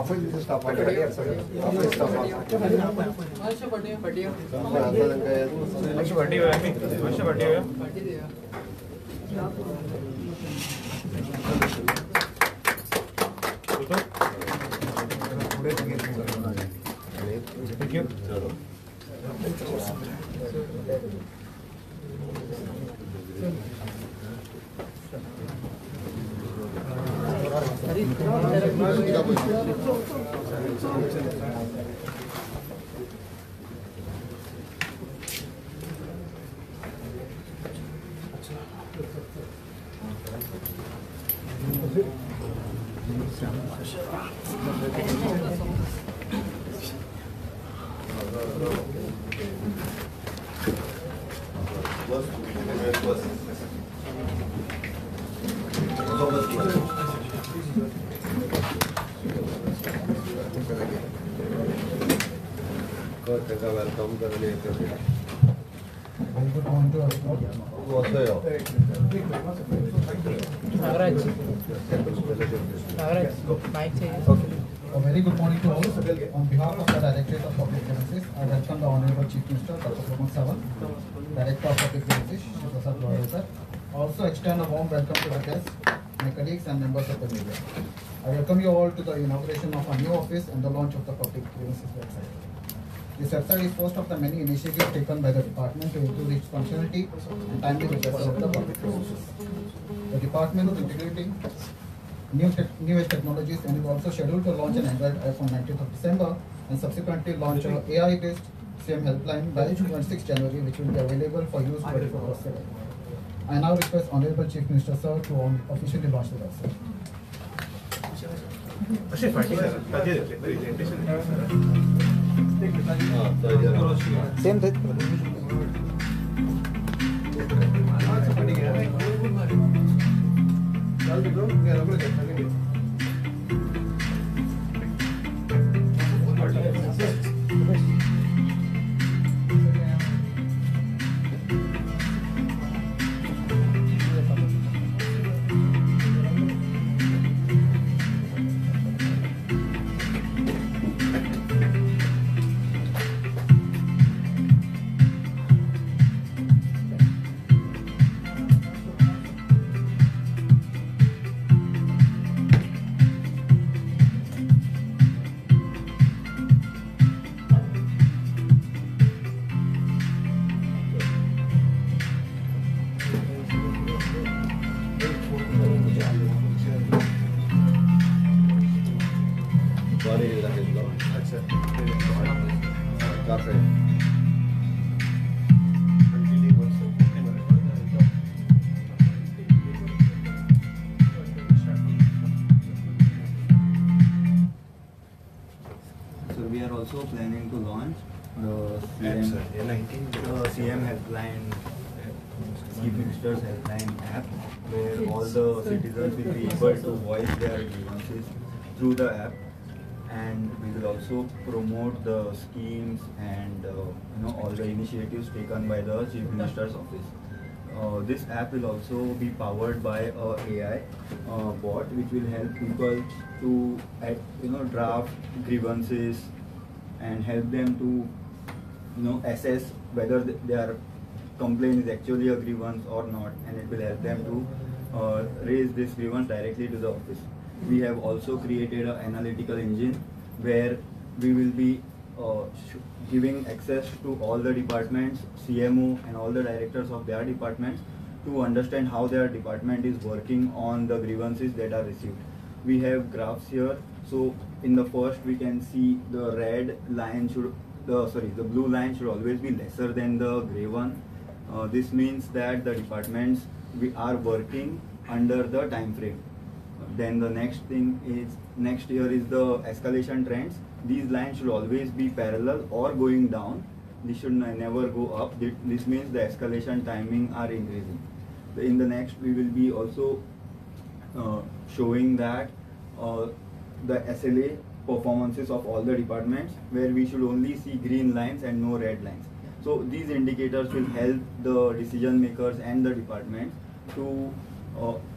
office staff बढ़िया office staff अच्छा बढ़िया अच्छा बढ़िया Thank you. A very good morning to all. On behalf of the Directorate of Public Services, I welcome the Honorable Chief Minister, Dr. Pramod Sawant, Director of Public Services, Shri Prasad Goyal sir. Also extend a warm welcome to the guests, my colleagues and members of the media. I welcome you all to the inauguration of our new office and the launch of the Public Services website. This website is first of the many initiatives taken by the department to improve its functionality and timely request of the public services. The department is integrating new age technologies and is also scheduled to launch an Android app on 19th of December and subsequently launch an AI-based CM helpline by 26 January, which will be available for use 24/7. I now request Honorable Chief Minister sir to officially launch the website. Same thing. So we are also planning to launch the CM helpline, Chief Minister's helpline app, where all the citizens will be able to voice their grievances through the app, and we will also promote the schemes and all the initiatives taken by the Chief Minister's office. This app will also be powered by a AI bot, which will help people to draft grievances and help them to assess whether their complaint is actually a grievance or not, and it will help them to raise this grievance directly to the office. We have also created an analytical engine where we will be giving access to all the departments, CMO and all the directors of their departments to understand how their department is working on the grievances that are received. We have graphs here. So in the first we can see the red line the blue line should always be lesser than the gray one. This means that the departments are working under the time frame. Then the next thing is, next here is the escalation trends. These lines should always be parallel or going down. This should never go up. This means the escalation timing are increasing. In the next we will be also showing that the SLA performances of all the departments, where we should only see green lines and no red lines. So these indicators will help the decision makers and the departments to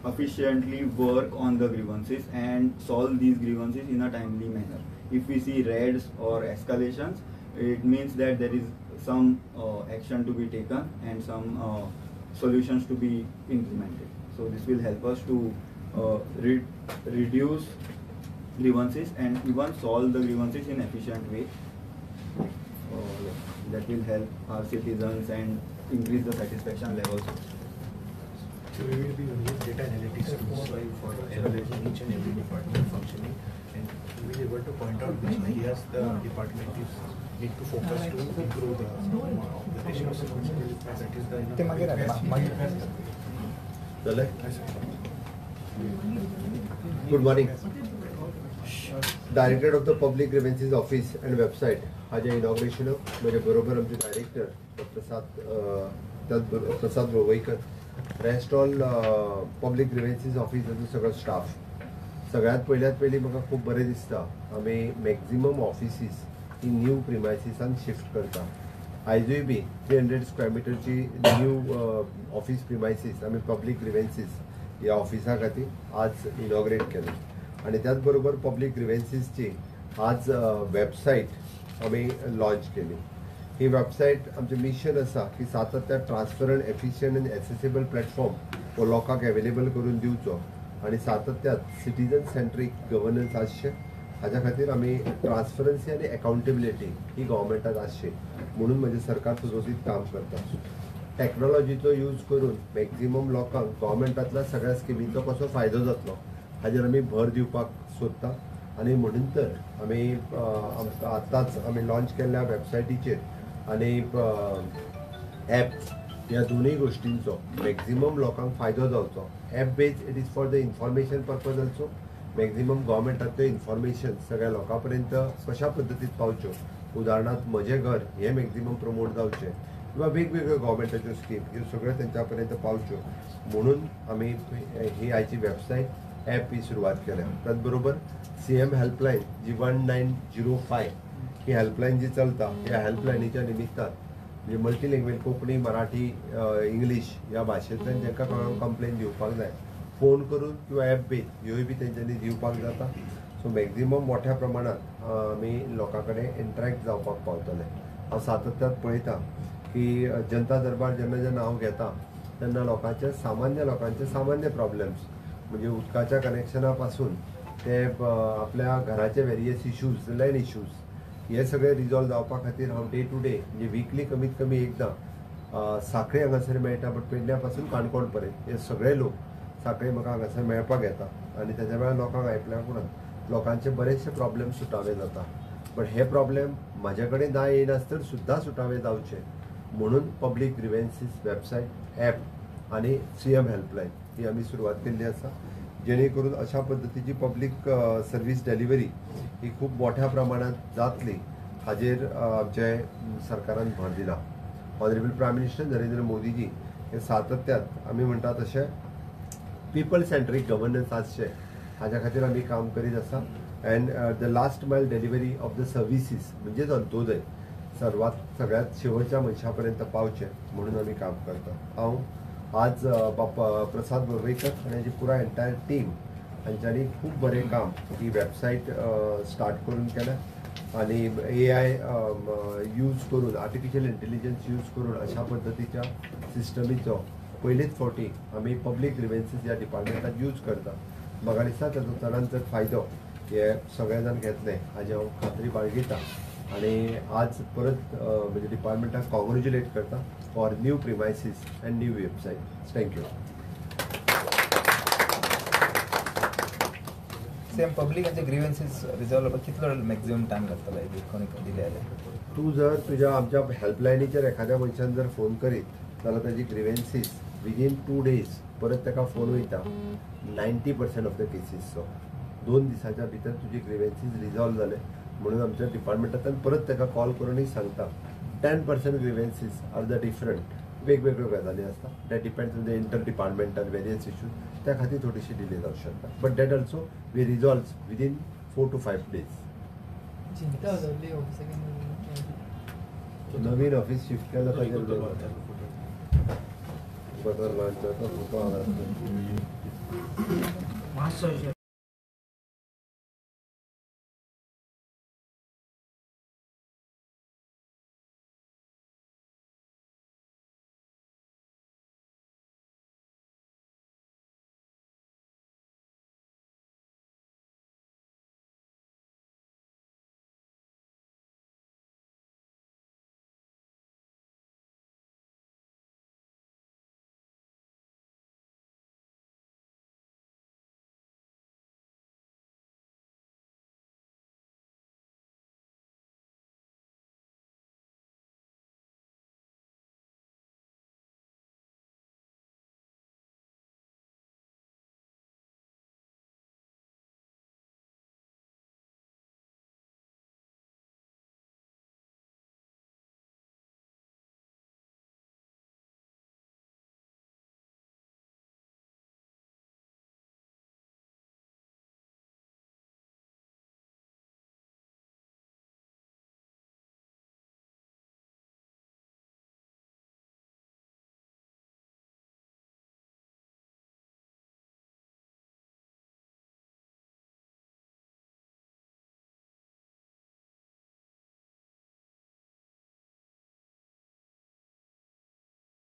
efficiently work on the grievances and solve these grievances in a timely manner. If we see raids or escalations, it means that there is some action to be taken and some solutions to be implemented. So this will help us to reduce grievances and even solve the grievances in efficient way. That will help our citizens and increase the satisfaction levels. So we will be using data analytics tools for evaluating each and every department functioning, and we will be able to point out which areas the department need to focus to improve the ratios. That is the Good morning. Director of the Public Grievances Office and Website आज inauguration मेरे बरोबर आमचे director प्रसाद गोवईकर, rest all public ग्रिवेन्सीस ऑफिसाचो सगळो staff. सगळ्यात पयली म्हाका खूब बरें दिसता आमी मॅक्झिमम ऑफिसीस ही न्यू प्रिमायसिसान शिफ्ट करता. आयजूय B 300 square मिटरची new office premises आमी पब्लिक ग्रिवेन्सीस ह्या ऑफिसा खातीर आज इनॉग्रेट केलें. आणि त्याच बरोबर पब्लिक ग्रिवेन्सीसची आज वेबसायट आमी लॉन्च केली. ही वेबसायट आमचें मिशन आसा की सातत्यान ट्रान्सपरंट, एफिशियंट आनी एक्सेसिबल प्लॅटफॉर्म हो लोकांक अवेलेबल करून दिवचो आणि सातत्यान सिटीजन सेंट्रीक गव्हर्नन्स आसचें. हाच्या खातीर आमी ट्रान्सपरन्सी आनी अकाउंटेबिलिटी ही गव्हर्मेंटात आसची म्हणून म्हणजे सरकार सुरवातीत काम करता. टॅक्नॉलॉजीचो यूज करून मॅक्झिमम लोकांक गव्हर्मेंटांतल्या सगळ्या स्किमींचो कसो फायदो जातलो हाजेर आमी भर दिवपाक सोदता. आणि म्हणून तर आमी आतांच आमी लॉन्च केल्ल्या वेबसायटीचेर आणि ॲप ह्या दोनूय गोष्टींचो मॅक्झिमम लोकांक फायदो जावचो. App based it is for the information purpose also. Maximum गव्हर्मेंटाच्यो इन्फॉर्मेशन सगळ्या लोकां पर्यंत कशा पद्दतीन पावच्यो. उदाहरणार्थ म्हजें घर हे मॅक्झिमम प्रमोट जावचें किंवा वेगवेगळ्यो गव्हर्मेंटाच्यो स्कीम ह्यो सगळ्यो तेंच्या पर्यंत पावच्यो म्हणून आमी ही आयची वेबसायट ॲप ही सुरवात केल्या. त्याच बरोबर CM हेल्पलायन जी 1905 ही हेल्पलायन जी चलता ह्या हेल्पलायनीच्या निमित्तान म्हणजे multi language Konkani, Marathi, English ह्या भाशेंतल्यान जेंकां कोणाक कंप्लेन दिवपाक जाय फोन करून किंवा ॲप बेज ह्योय बी तेंच्यांनी दिवपाक जाता. सो मॅक्झिमम मोठ्या प्रमाणात आमी लोकां कडेन इंटरॅक्ट जावपाक पावतले. हांव सातत्यान पळयता की जनता दरबार जेन्ना हांव घेता तेन्ना सामान्य लोकांचे सामान्य प्रॉब्लेम्स म्हणजे उदकाच्या कनेक्शना पासून ते आपल्या घराचे वेरियस इश्यूज, लँड इश्यूज हे सगळे रिजॉल्व जावपा खातीर हांव डे टू डे म्हणजे वीकली कमीत कमी एकदां सांखळे हांगासर मेळटा. बट पेडण्या पासून काणकोण पर्यंत हे सगळे लोक सांखळे म्हाका हांगासर मेळपाक येता आनी तेच्या वेळार लोकांक आयकल्या उपरांत लोकांचे बरेचशे प्रॉब्लेम सुटावे जाता. बट हे प्रॉब्लेम म्हाजे कडेन ना येयनासतना सुद्दां सुटावे जावचे म्हणून पब्लीक ग्रिवेन्सीस वेबसायट, ॲप आनी CM हेल्पलायन ही आमी सुरवात केल्ली आसा. जेणे करून अशा पद्दतीची पब्लीक सर्वीस डेलिव्हरी ही खूब मोठ्या प्रमाणात जातली हाजेर आमचे सरकारान भर दिला. ऑनरेबल प्रायम मिनिस्टर नरेंद्र मोदीजी हे सातत्यान आमी म्हणटा तशें पीपल सेंट्रीक गव्हर्नन्स आसचें हाच्या खातीर आमी काम करीत आसा. And the last mile delivery of the services म्हणजेच अंत्योदय सगळ्यात शेवटच्या मनशा पर्यंत पावचे म्हणून आमी काम करता. हांव आज प्रसाद गोवईकर आणि हाची पुराय एंटायर टीम हांच्यांनी खूब बरें काम ही वेबसायट स्टार्ट करून केल्या आणि AI यूज करून, आर्टिफिशियल इंटेलिजन्स यूज करून अशा पद्दतीच्या सिस्टमीचो पयलीच फावटी आमी पब्लीक ग्रिवेन्सीस ह्या डिपार्टमेंटात यूज करता. म्हाका दिसता ताचो चडांत चड फायदो हे सगळे जाण घेतले हाजी हांव खात्री बाळगिता आणि आज परत म्हणजे डिपार्टमेंटाक कॉंग्रॅच्युलेट करता for new premises and new website. Thank you. Same पब्लिकांचे ग्रीवेन्सीस रिजॉल्व कितलो मॅक्झिमम टायम लागतलो कोणी दिले जाल्यार? तूं जर तुज्या आमच्या हेल्पलायनीचेर एखाद्या मनशान जर फोन करीत जाल्यार ताजी ग्रिवेन्सीस विदीन 2 days परत ताका फोन वयता 90% ऑफ द केसीसचो. 2 दिसाच्या भितर तुजी ग्रिवेन्सीस रिजॉल्व जाले म्हणून आमच्या डिपार्टमेंटांतल्यान परत ताका कॉल करूनय सांगता. 10% ग्रिवेन्सीस आर द डिफरंट वेगवेगळ्यो गजाली आसता. That depends on the inter departmental various issues. त्या खातीर थोडीशी डिले जावंक शकता. But that also we resolve within 4 to 5 days. नवीन ऑफिस शिफ्ट केलं ताजेर बटर लॉन्च होता फोटो आला